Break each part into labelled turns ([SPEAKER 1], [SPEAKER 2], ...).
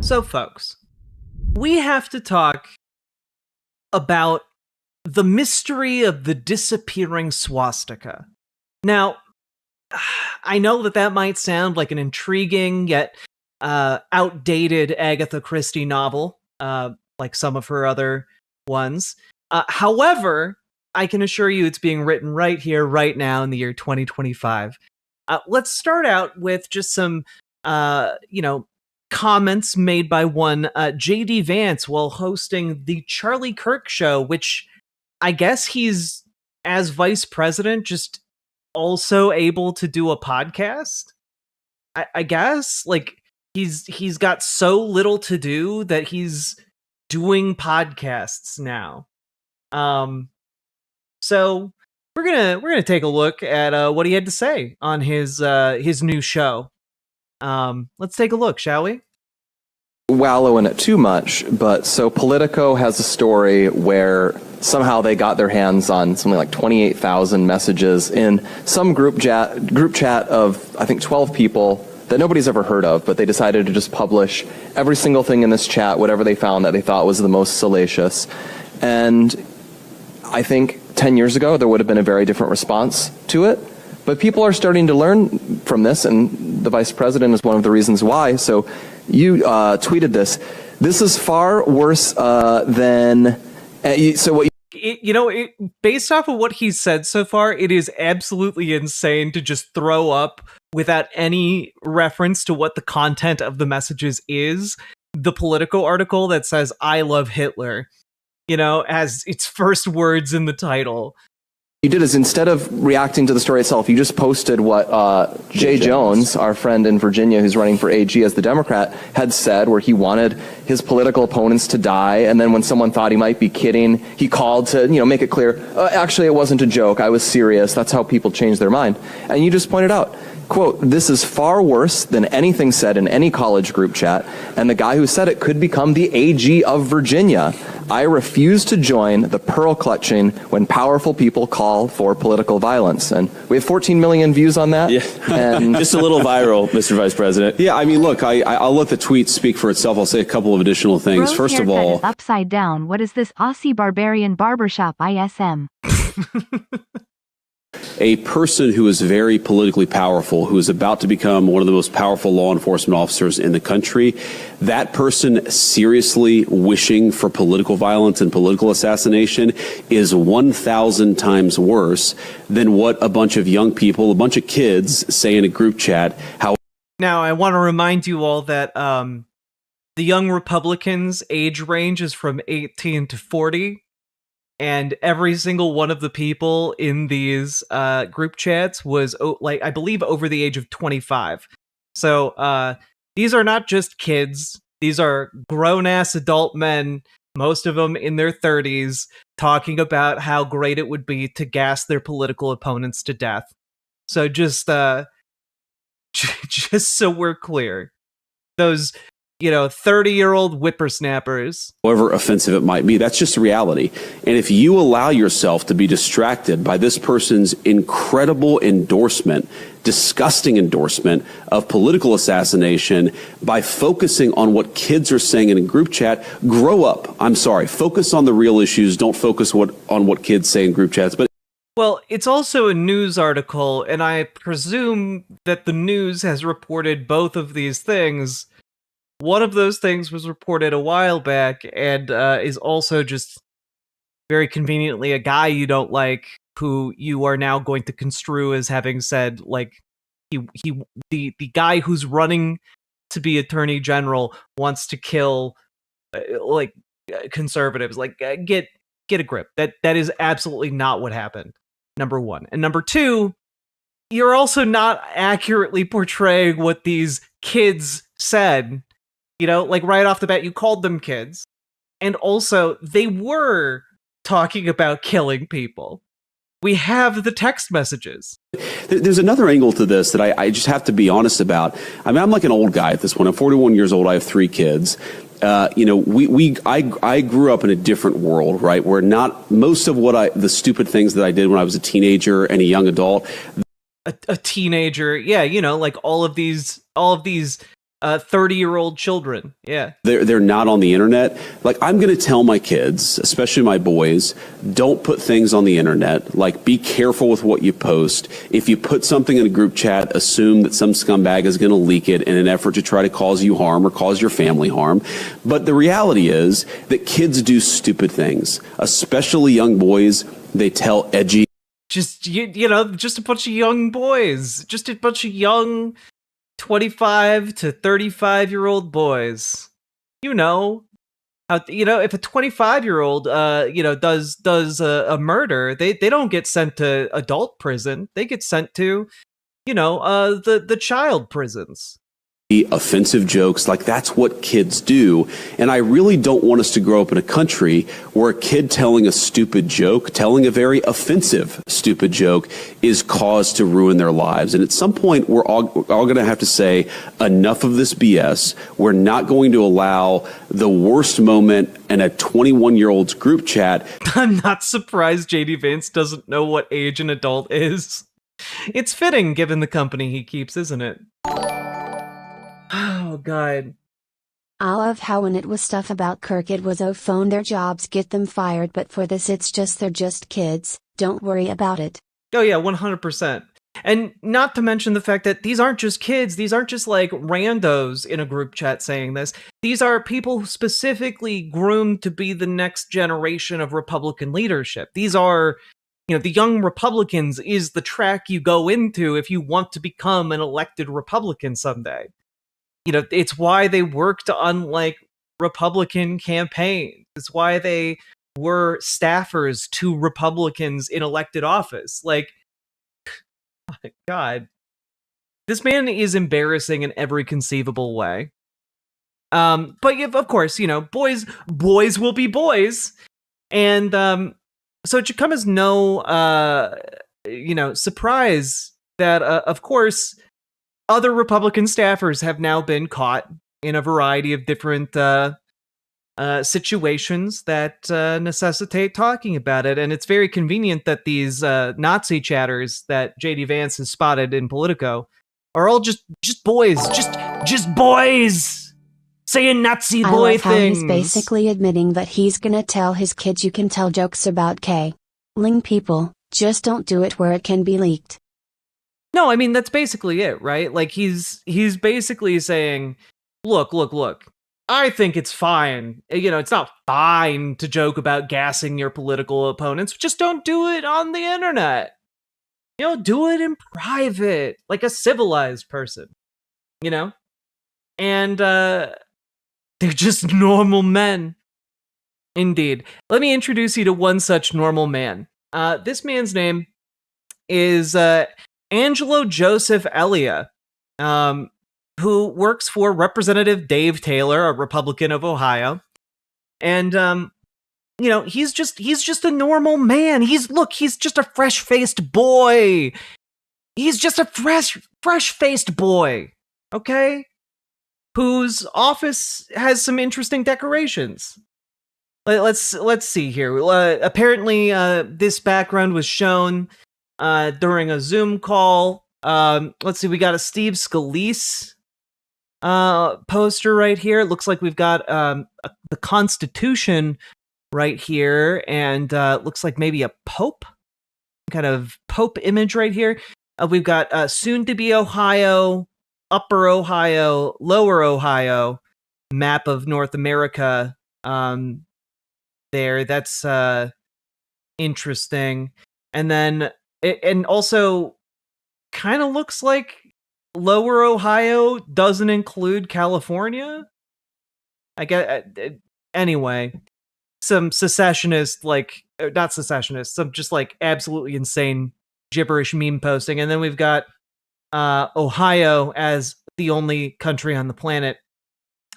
[SPEAKER 1] So, folks, we have to talk about the mystery of the disappearing swastika. Now, I know that might sound like an intriguing yet outdated Agatha Christie novel, like some of her other ones. However, I can assure you it's being written right here, right now, in the year 2025. Let's start out with just some, comments made by one J.D. Vance while hosting the Charlie Kirk Show, which I guess he's, as vice president, just also able to do a podcast. I guess, like, he's got so little to do that he's doing podcasts now. So we're gonna take a look at what he had to say on his new show. Let's take a look, shall we?
[SPEAKER 2] Wallow in it too much, but so Politico has a story where somehow they got their hands on something like 28,000 messages in some group chat of, I think, 12 people that nobody's ever heard of, but they decided to just publish every single thing in this chat, whatever they found that they thought was the most salacious. And I think 10 years ago, there would have been a very different response to it. But people are starting to learn from this, and the vice president is one of the reasons why. So you tweeted this. This is far worse than...
[SPEAKER 1] based off of what he's said so far, it is absolutely insane to just throw up, without any reference to what the content of the messages is, the Politico article that says, "I love Hitler," as its first words in the title.
[SPEAKER 2] You did is, instead of reacting to the story itself, you just posted what Jay Jones, our friend in Virginia who's running for AG as the Democrat, had said, where he wanted his political opponents to die. And then when someone thought he might be kidding, he called to, make it clear, actually, it wasn't a joke. I was serious. That's how people change their mind. And you just pointed out, quote, "This is far worse than anything said in any college group chat. And the guy who said it could become the AG of Virginia. I refuse to join the pearl clutching when powerful people call for political violence." And we have 14 million views on that.
[SPEAKER 3] Yeah.
[SPEAKER 2] And
[SPEAKER 3] just a little viral, Mr. Vice President. Yeah, I mean, look, I'll let the tweet speak for itself. I'll say a couple of additional things.
[SPEAKER 4] Bro's
[SPEAKER 3] First of
[SPEAKER 4] haircut
[SPEAKER 3] all,
[SPEAKER 4] is upside down. What is this Aussie barbarian barbershop ISM?
[SPEAKER 3] a person who is very politically powerful, who is about to become one of the most powerful law enforcement officers in the country, that person seriously wishing for political violence and political assassination is 1,000 times worse than what a bunch of young people, a bunch of kids say in a group chat.
[SPEAKER 1] Now, I want to remind you all that the young Republicans' age range is from 18 to 40. And every single one of the people in these group chats was, I believe, over the age of 25. So these are not just kids. These are grown-ass adult men, most of them in their 30s, talking about how great it would be to gas their political opponents to death. So just so we're clear, those 30-year-old whippersnappers,
[SPEAKER 3] However offensive it might be, that's just reality. And if you allow yourself to be distracted by this person's incredible endorsement, disgusting endorsement of political assassination by focusing on what kids are saying in a group chat, grow up. I'm sorry. Focus on the real issues. Don't focus on what kids say in group chats.
[SPEAKER 1] Well, it's also a news article, and I presume that the news has reported both of these things. One of those things was reported a while back and is also just very conveniently a guy you don't like, who you are now going to construe as having said, like, the guy who's running to be attorney general wants to kill conservatives. Like, get a grip. That is absolutely not what happened. Number one. And number two, you're also not accurately portraying what these kids said. Right off the bat, you called them kids. And also, they were talking about killing people. We have the text messages.
[SPEAKER 3] There's another angle to this that I just have to be honest about. I mean, I'm like an old guy at this point. I'm 41 years old. I have 3 kids. I grew up in a different world, right? Where not most of the stupid things that I did when I was a teenager and a young adult.
[SPEAKER 1] A teenager, yeah, like all of these 30-year-old children. Yeah.
[SPEAKER 3] They're not on the internet. Like, I'm going to tell my kids, especially my boys, don't put things on the internet. Like, be careful with what you post. If you put something in a group chat, assume that some scumbag is going to leak it in an effort to try to cause you harm or cause your family harm. But the reality is that kids do stupid things, especially young boys. They tell edgy.
[SPEAKER 1] Just, just a bunch of young boys. Just a bunch of young 25 to 35-year-old boys. If a 25-year-old does a murder, they don't get sent to adult prison. They get sent to the child prisons.
[SPEAKER 3] Offensive jokes, like that's what kids do. And I really don't want us to grow up in a country where a kid telling a stupid joke, telling a very offensive stupid joke, is cause to ruin their lives. And at some point, we're all going to have to say, enough of this BS. We're not going to allow the worst moment in a 21-year-old's group chat.
[SPEAKER 1] I'm not surprised JD Vance doesn't know what age an adult is. It's fitting given the company he keeps, isn't it? Oh, God.
[SPEAKER 5] I love how when it was stuff about Kirk it was, oh, phone their jobs, get them fired, but for this it's just they're just kids, don't worry about it.
[SPEAKER 1] Oh yeah, 100%. And not to mention the fact that these aren't just kids, these aren't just like randos in a group chat saying this. These are people specifically groomed to be the next generation of Republican leadership. These are, the young Republicans is the track you go into if you want to become an elected Republican someday. It's why they worked on like Republican campaigns. It's why they were staffers to Republicans in elected office. Like, my God, this man is embarrassing in every conceivable way. But of course, boys will be boys. And so it should come as no, surprise that, of course, other Republican staffers have now been caught in a variety of different situations that necessitate talking about it. And it's very convenient that these Nazi chatters that JD Vance has spotted in Politico are all just boys, just boys saying Nazi boy
[SPEAKER 5] I love how
[SPEAKER 1] things.
[SPEAKER 5] he's basically admitting that he's gonna tell his kids you can tell jokes about Ling people, just don't do it where it can be leaked.
[SPEAKER 1] No, I mean, that's basically it, right? Like, he's basically saying, look, I think it's fine. It's not fine to joke about gassing your political opponents. Just don't do it on the internet. Do it in private, like a civilized person, And they're just normal men. Indeed. Let me introduce you to one such normal man. This man's name is Angelo Joseph Elia, who works for Representative Dave Taylor, a Republican of Ohio. And, he's just a normal man. He's just a fresh-faced boy. He's just a fresh-faced boy, okay? Whose office has some interesting decorations. Let's see here. Apparently, this background was shown during a Zoom call. Let's see, we got a Steve Scalise poster right here. It looks like we've got the Constitution right here, and looks like maybe a Pope, kind of Pope image right here. We've got soon-to-be Ohio, Upper Ohio, Lower Ohio, map of North America there. That's interesting. And then and also kind of looks like Lower Ohio doesn't include California. I get anyway, some secessionist, like not secessionist, some just like absolutely insane gibberish meme posting. And then we've got Ohio as the only country on the planet.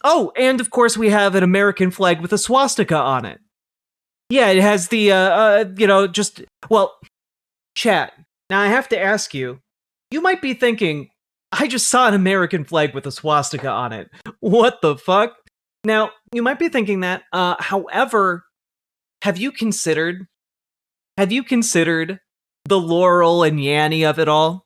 [SPEAKER 1] Oh, and of course we have an American flag with a swastika on it. Yeah, it has the chat. Now I have to ask you, you might be thinking, I just saw an American flag with a swastika on it. What the fuck? Now, you might be thinking that, however, have you considered the Laurel and Yanny of it all?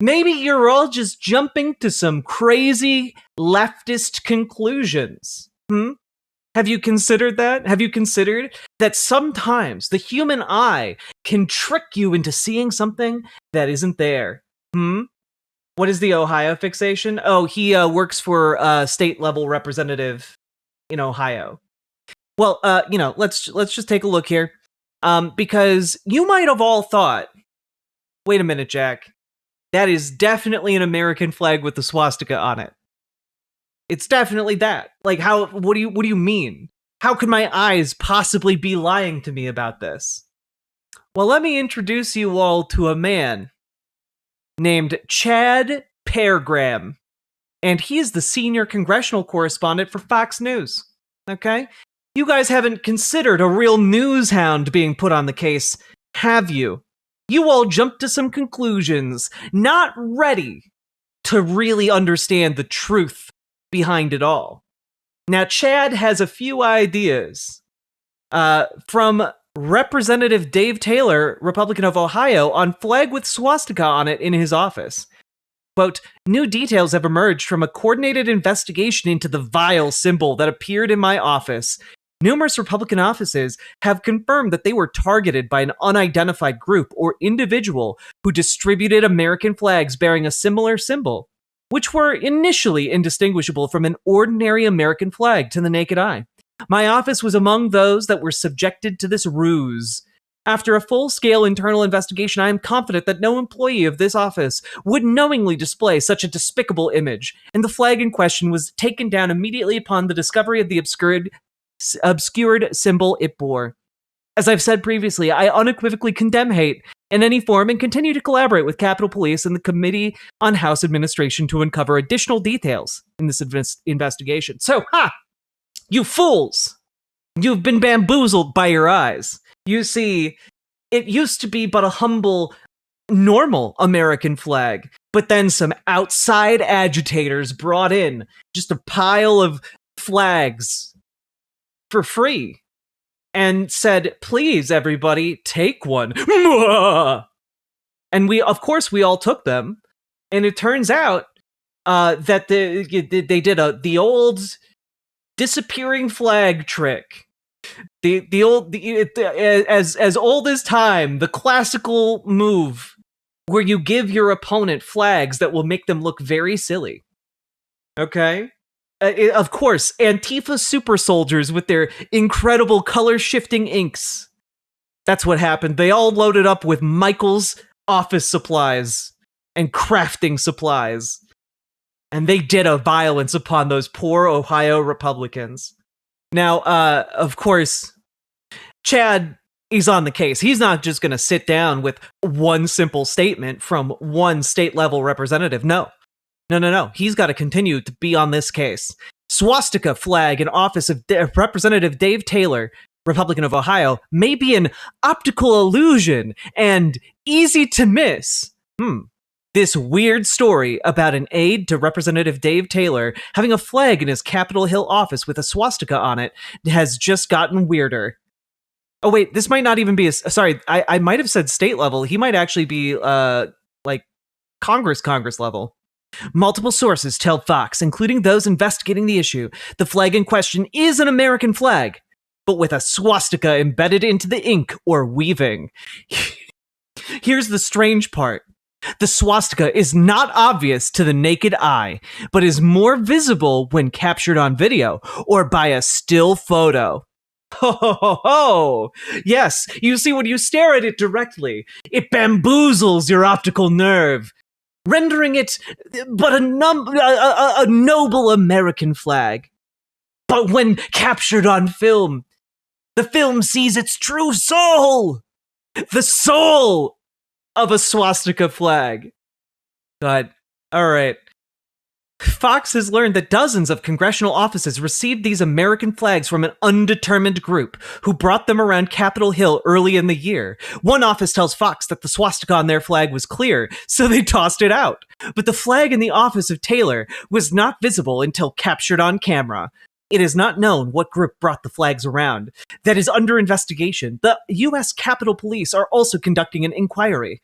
[SPEAKER 1] Maybe you're all just jumping to some crazy leftist conclusions. Have you considered that? Have you considered that sometimes the human eye can trick you into seeing something that isn't there? What is the Ohio fixation? Oh, he works for state level representative in Ohio. Well, let's just take a look here, because you might have all thought, wait a minute, Jack, that is definitely an American flag with the swastika on it. It's definitely that. Like, how? What do you mean? How could my eyes possibly be lying to me about this? Well, let me introduce you all to a man named Chad Peargraham, and he is the senior congressional correspondent for Fox News. Okay? You guys haven't considered a real news hound being put on the case, have you? You all jumped to some conclusions, not ready to really understand the truth behind it all. Now, Chad has a few ideas from Representative Dave Taylor, Republican of Ohio, on flag with swastika on it in his office. Quote, new details have emerged from a coordinated investigation into the vile symbol that appeared in my office. Numerous Republican offices have confirmed that they were targeted by an unidentified group or individual who distributed American flags bearing a similar symbol, which were initially indistinguishable from an ordinary American flag to the naked eye. My office was among those that were subjected to this ruse. After a full-scale internal investigation, I am confident that no employee of this office would knowingly display such a despicable image, and the flag in question was taken down immediately upon the discovery of the obscured symbol it bore. As I've said previously, I unequivocally condemn hate in any form and continue to collaborate with Capitol Police and the Committee on House Administration to uncover additional details in this investigation. So, you fools! You've been bamboozled by your eyes. You see, it used to be but a humble, normal American flag, but then some outside agitators brought in just a pile of flags for free and said, please, everybody, take one. And we all took them. And it turns out that they did the old disappearing flag trick. As old as time, the classical move where you give your opponent flags that will make them look very silly. Okay? Of course, Antifa super soldiers with their incredible color-shifting inks. That's what happened. They all loaded up with Michael's office supplies and crafting supplies. And they did a violence upon those poor Ohio Republicans. Now, of course, Chad is on the case. He's not just going to sit down with one simple statement from one state-level representative. No. He's got to continue to be on this case. Swastika flag in office of Representative Dave Taylor, Republican of Ohio, may be an optical illusion and easy to miss. This weird story about an aide to Representative Dave Taylor having a flag in his Capitol Hill office with a swastika on it has just gotten weirder. Oh wait, this might not even be sorry, I might have said state level. He might actually be like Congress level. Multiple sources tell Fox, including those investigating the issue, the flag in question is an American flag, but with a swastika embedded into the ink or weaving. Here's the strange part. The swastika is not obvious to the naked eye, but is more visible when captured on video or by a still photo. Ho ho ho ho! Yes, you see, when you stare at it directly, it bamboozles your optical nerve, rendering it but a noble American flag. But when captured on film, the film sees its true soul! The soul of a swastika flag. God. Alright. Fox has learned that dozens of congressional offices received these American flags from an undetermined group who brought them around Capitol Hill early in the year. One office tells Fox that the swastika on their flag was clear, so they tossed it out. But the flag in the office of Taylor was not visible until captured on camera. It is not known what group brought the flags around. That is under investigation. The U.S. Capitol Police are also conducting an inquiry.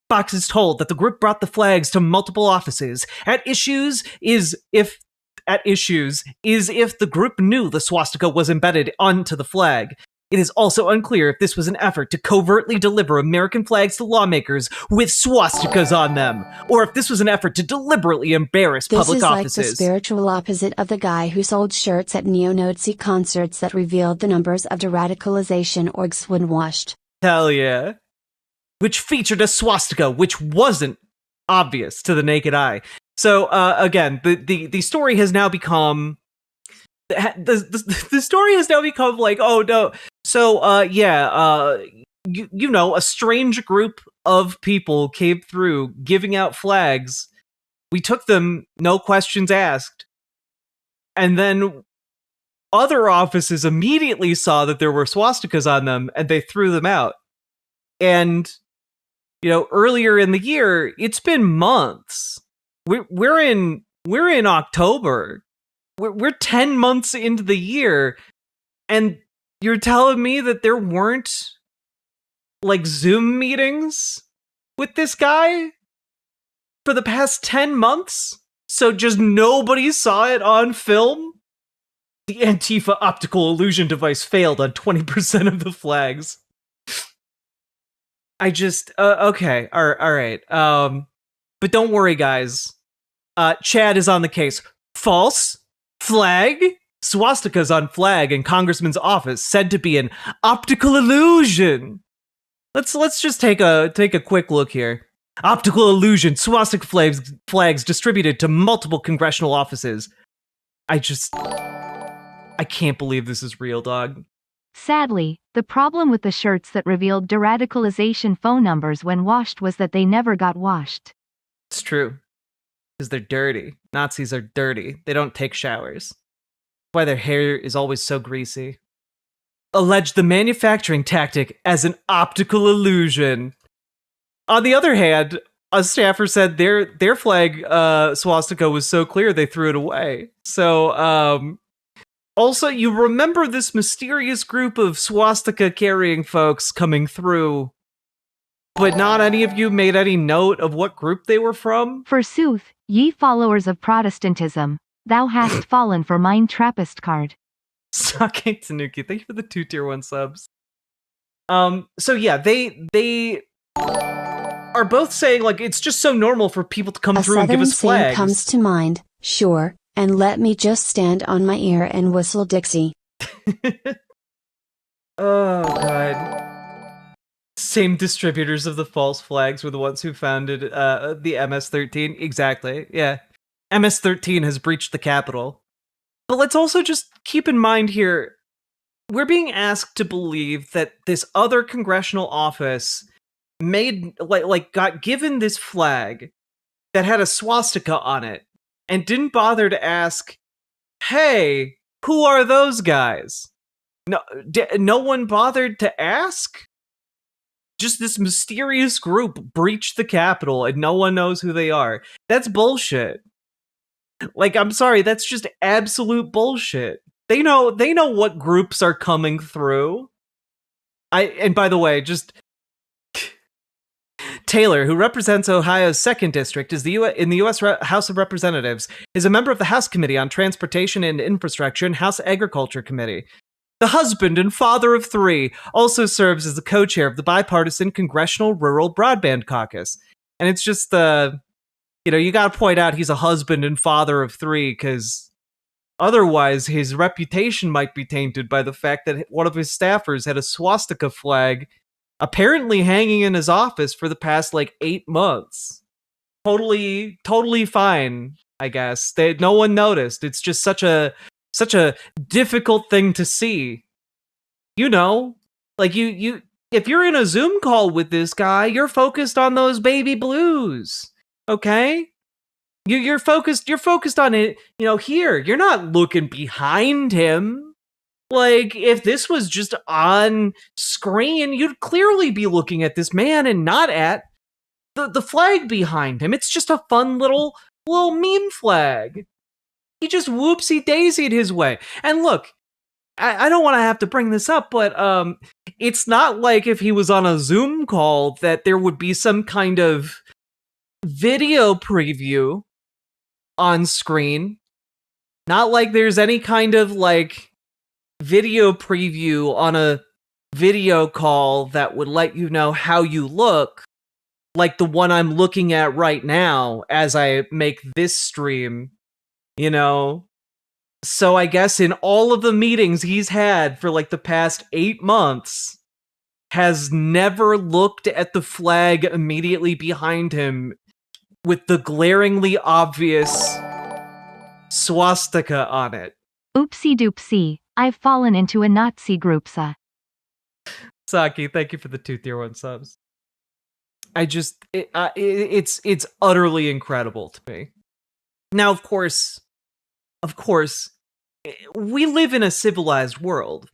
[SPEAKER 1] Fox is told that the group brought the flags to multiple offices. At issues is if the group knew the swastika was embedded onto the flag. It is also unclear if this was an effort to covertly deliver American flags to lawmakers with swastikas on them, or if this was an effort to deliberately embarrass public offices.
[SPEAKER 5] This is like the spiritual opposite of the guy who sold shirts at neo-Nazi concerts that revealed the numbers of deradicalization orgs when washed.
[SPEAKER 1] Hell yeah. Which featured a swastika, which wasn't obvious to the naked eye. So, again, the story has now become... The story has now become like, oh no. So, you know, a strange group of people came through giving out flags. We took them, no questions asked. And then other offices immediately saw that there were swastikas on them and they threw them out. And, you know, earlier in the year, it's been months. We're in October. We're 10 months into the year, and you're telling me that there weren't, like, Zoom meetings with this guy for the past 10 months? So just nobody saw it on film? The Antifa optical illusion device failed on 20% of the flags. I just, okay, all right. But don't worry, guys. Chad is on the case. False. Flag? Swastikas on flag in Congressman's office said to be an optical illusion. Let's just take a quick look here. Optical illusion. Swastika flags distributed to multiple congressional offices. I can't believe this is real, dog.
[SPEAKER 4] Sadly, the problem with the shirts that revealed deradicalization phone numbers when washed was that they never got washed.
[SPEAKER 1] It's true. Because they're dirty. Nazis are dirty. They don't take showers. That's why their hair is always so greasy. Alleged the manufacturing tactic as an optical illusion. On the other hand, a staffer said their flag swastika was so clear they threw it away. So, also, you remember this mysterious group of swastika carrying folks coming through, but not any of you made any note of what group they were from?
[SPEAKER 4] Forsooth, ye followers of Protestantism, thou hast fallen for mine Trappist card.
[SPEAKER 1] Sake Tanuki, thank you for the 2 tier 1 subs. So yeah, they are both saying, like, it's just so normal for people to come through and give us flags.
[SPEAKER 5] A southern saying comes to mind, sure, and let me just stand on my ear and whistle Dixie.
[SPEAKER 1] Oh, God. Same distributors of the false flags were the ones who founded the MS-13. Exactly, yeah. MS-13 has breached the Capitol. But let's also just keep in mind here, we're being asked to believe that this other congressional office got given this flag that had a swastika on it and didn't bother to ask, hey, who are those guys? No one bothered to ask? Just this mysterious group breached the Capitol and no one knows who they are. That's bullshit. Like, I'm sorry, that's just absolute bullshit. They know what groups are coming through. And by the way, just Taylor, who represents Ohio's 2nd District, is in the U.S. House of Representatives, is a member of the House Committee on Transportation and Infrastructure and House Agriculture Committee. The husband and father of 3 also serves as the co-chair of the bipartisan Congressional Rural Broadband Caucus. And it's just, you gotta point out he's a husband and father of 3, because otherwise his reputation might be tainted by the fact that one of his staffers had a swastika flag apparently hanging in his office for the past, 8 months. Totally fine, I guess. No one noticed. It's just such a difficult thing to see. You know, like you if you're in a Zoom call with this guy, you're focused on those baby blues. Okay? You're focused on it, here. You're not looking behind him. Like, if this was just on screen, you'd clearly be looking at this man and not at the flag behind him. It's just a fun little meme flag. He just whoopsie-daisied his way. And look, I don't want to have to bring this up, but it's not like if he was on a Zoom call that there would be some kind of video preview on screen. Not like there's any kind of like video preview on a video call that would let you know how you look, like the one I'm looking at right now as I make this stream, you know? So I guess in all of the meetings he's had for like the past 8 months, has never looked at the flag immediately behind him with the glaringly obvious swastika on it.
[SPEAKER 4] Oopsie doopsie, I've fallen into a Nazi groupsa.
[SPEAKER 1] Saki, thank you for the 2 tier 1 subs. It's utterly incredible to me. Now, of course, we live in a civilized world.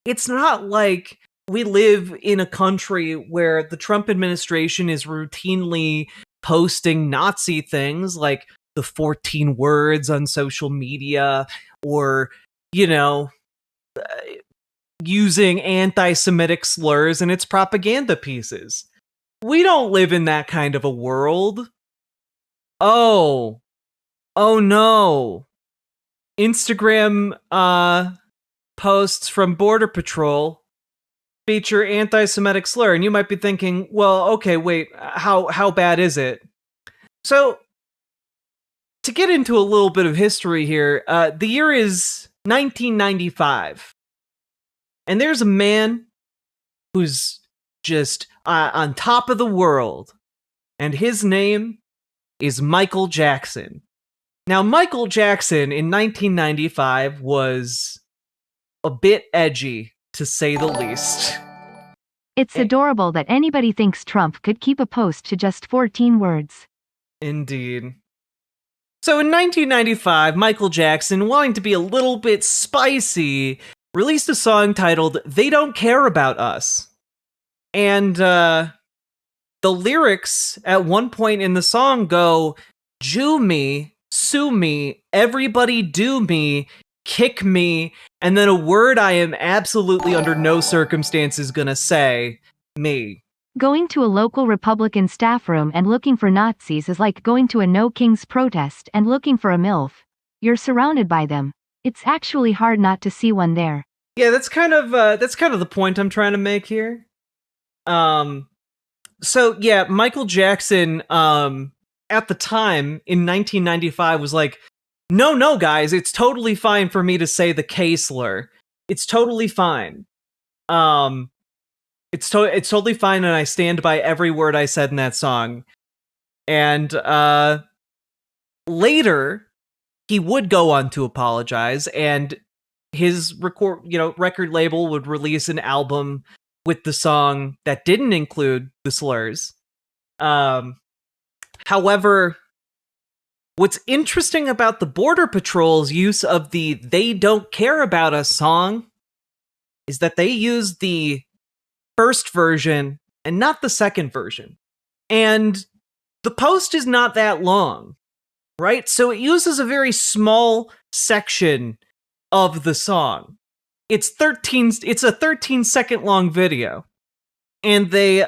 [SPEAKER 1] It's not like we live in a country where the Trump administration is routinely posting Nazi things like the 14 words on social media, or, you know, using anti-Semitic slurs in its propaganda pieces. We don't live in that kind of a world. Oh no. Instagram posts from Border Patrol feature anti-Semitic slur, and you might be thinking, well, okay, wait, how bad is it? So, to get into a little bit of history here, the year is 1995. And there's a man who's just on top of the world, and his name is Michael Jackson. Now, Michael Jackson in 1995 was a bit edgy, to say the least.
[SPEAKER 4] It's adorable that anybody thinks Trump could keep a post to just 14 words.
[SPEAKER 1] Indeed. So in 1995, Michael Jackson, wanting to be a little bit spicy, released a song titled "They Don't Care About Us." And the lyrics at one point in the song go, "Jew me, sue me, everybody do me, kick me," and then a word I am absolutely under no circumstances gonna say, me.
[SPEAKER 4] Going to a local Republican staff room and looking for Nazis is like going to a No Kings protest and looking for a MILF. You're surrounded by them. It's actually hard not to see one there.
[SPEAKER 1] Yeah, that's kind of the point I'm trying to make here. So yeah, Michael Jackson, at the time in 1995 was like, no, guys, it's totally fine for me to say the K slur. It's totally fine. It's totally fine, and I stand by every word I said in that song. And later, he would go on to apologize, and his record label would release an album with the song that didn't include the slurs. However, what's interesting about the Border Patrol's use of the "They Don't Care About Us" song is that they used the first version and not the second version. And the post is not that long, right? So it uses a very small section of the song. It's a 13-second long video. And they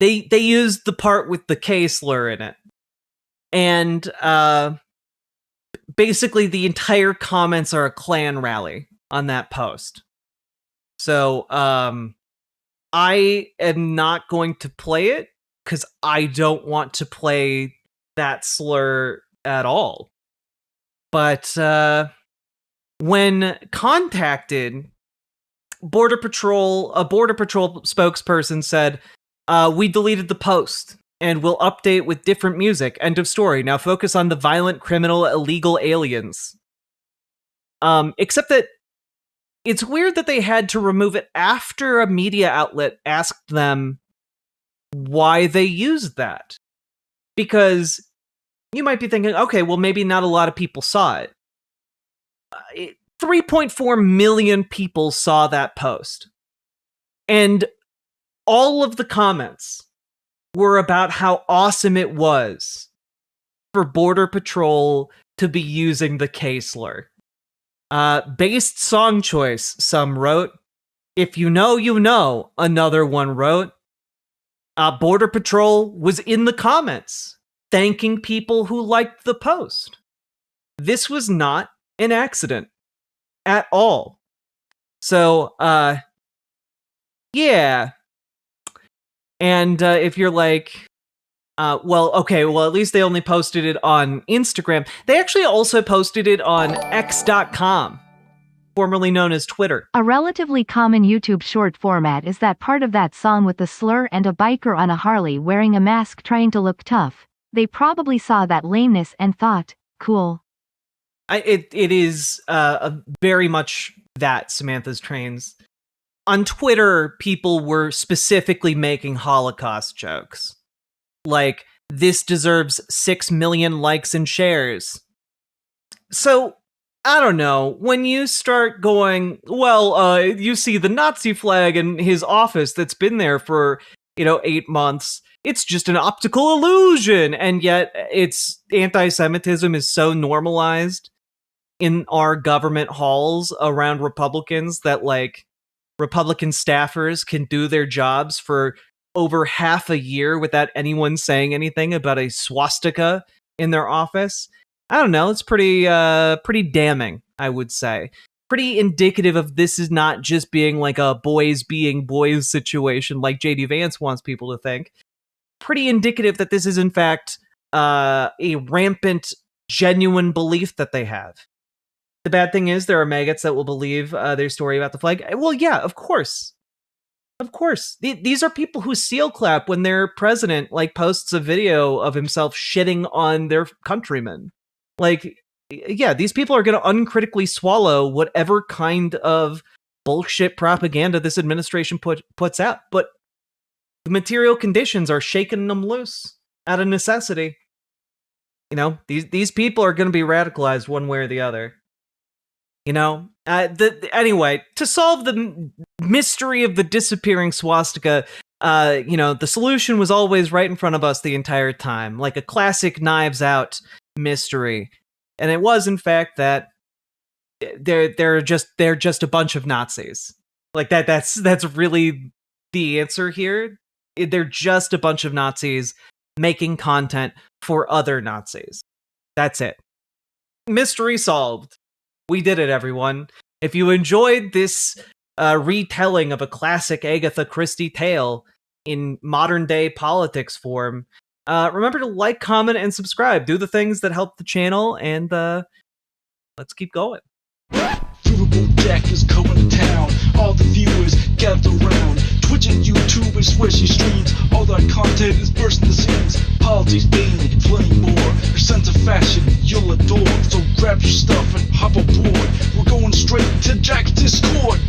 [SPEAKER 1] used the part with the K slur in it. And basically the entire comments are a Klan rally on that post. So I am not going to play it because I don't want to play that slur at all. But when contacted, a Border Patrol spokesperson said, "We deleted the post and will update with different music. End of story. Now focus on the violent, criminal, illegal aliens." Except that it's weird that they had to remove it after a media outlet asked them why they used that. Because you might be thinking, okay, well, maybe not a lot of people saw it. 3.4 million people saw that post. And all of the comments were about how awesome it was for Border Patrol to be using the K slur. Based song choice, some wrote. If you know, you know, another one wrote. Border Patrol was in the comments, thanking people who liked the post. This was not an accident at all. So, yeah. And if you're like, well, at least they only posted it on Instagram. They actually also posted it on X.com, formerly known as Twitter.
[SPEAKER 4] A relatively common YouTube short format is that part of that song with the slur and a biker on a Harley wearing a mask trying to look tough. They probably saw that lameness and thought, cool.
[SPEAKER 1] It is very much that, Samantha's Trains. On Twitter, people were specifically making Holocaust jokes. Like, this deserves 6 million likes and shares. So, I don't know, when you start going, well, you see the Nazi flag in his office that's been there for, 8 months, it's just an optical illusion, and yet it's anti-Semitism is so normalized in our government halls around Republicans that, like, Republican staffers can do their jobs for over half a year without anyone saying anything about a swastika in their office. I don't know, it's pretty damning, I would say. Pretty indicative of this is not just being like a boys being boys situation like JD Vance wants people to think. Pretty indicative that this is in fact a rampant, genuine belief that they have. The bad thing is there are maggots that will believe their story about the flag. Well, yeah, of course. Of course. These are people who seal clap when their president posts a video of himself shitting on their countrymen. Yeah, these people are going to uncritically swallow whatever kind of bullshit propaganda this administration puts out. But the material conditions are shaking them loose out of necessity. These people are going to be radicalized one way or the other. Anyway, to solve the mystery of the disappearing swastika, the solution was always right in front of us the entire time, like a classic Knives Out mystery. And it was, in fact, that they're just a bunch of Nazis. Like that's really the answer here. They're just a bunch of Nazis making content for other Nazis. That's it. Mystery solved. We did it, everyone. If you enjoyed this retelling of a classic Agatha Christie tale in modern-day politics form, remember to like, comment, and subscribe. Do the things that help the channel, and let's keep going.
[SPEAKER 6] Riverboat Jack is coming to town. All the viewers gather round. Twitch and YouTube and swishy streams. All that content is bursting the seams. Politics, gaming, and plenty more. Your sense of fashion you'll adore. So grab your stuff and hop aboard. We're going straight to Jack's Discord.